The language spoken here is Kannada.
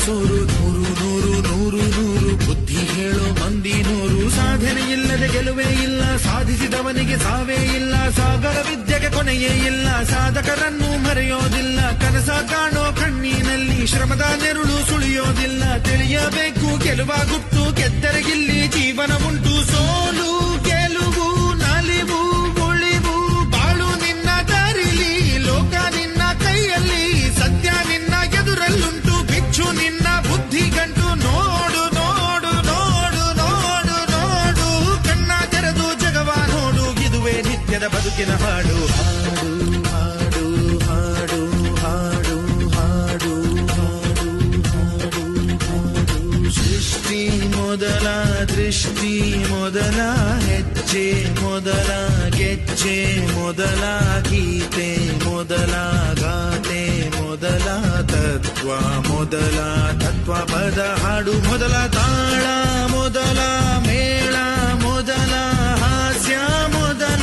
ಸೋರು, ನೂರು ನೂರು ನೂರು ನೂರು ಬುದ್ಧಿ ಹೇಳೋ ಮಂದಿ ನೂರು. ಸಾಧನೆ ಇಲ್ಲದೆ ಗೆಲುವೇ ಇಲ್ಲ, ಸಾಧಿಸಿದವನಿಗೆ ಸಾವೇ ಇಲ್ಲ. ಸಾಗರ ವಿದ್ಯೆಗೆ ಕೊನೆಯೇ ಇಲ್ಲ, ಸಾಧಕರನ್ನು ಮರೆಯೋದಿಲ್ಲ. ಕನಸ ಕಾಣೋ ಕಣ್ಣಿನಲ್ಲಿ ಶ್ರಮದ ನೆರುಳು ಸುಳಿಯೋದಿಲ್ಲ. ತಿಳಿಯಬೇಕು ಗೆಲುವ ಗುಟ್ಟು, ಗೆದ್ದರೆಗಿಲ್ಲಿ ಜೀವನ ಉಂಟು. ಸೋಲು ಗೆಲುವು ನಲಿವು ಉಳಿವು ಬಾಳು ನಿನ್ನ ದಾರಿಲಿ, ಲೋಕ ನಿನ್ನ ಕೈಯಲ್ಲಿ, ಸತ್ಯ ನಿನ್ನ ಎದುರಲ್ಲುಂಟು. ಬಿಚ್ಚು ನಿನ್ನ ಬುದ್ಧಿ ಗಂಟು, ನೋಡು ನೋಡು ನೋಡು ನೋಡು ನೋಡು. ಕಣ್ಣ ತೆರೆದು ಜಗವ ನೋಡು, ಇದುವೇ ನಿತ್ಯದ ಬದುಕಿನ ಹಾಡು. ಹಾಡು ಹಾಡು ಹಾಡು ಹಾಡು ಹಾಡು ಹಾಡು ಹಾಡು. ಸೃಷ್ಟಿ ಮೊದಲ ದೃಷ್ಟಿ ಮೊದಲ ಹೆಜ್ಜೆ ಮೊದಲ ಗೆಜ್ಜೆ ಮೊದಲ ಗೀತೆ ಮೊದಲ ಗಾತೆ ಮೊದಲ ತತ್ವ ಮೊದಲ ತತ್ವ ಪದ ಹಾಡು ಮೊದಲ ತಾಳ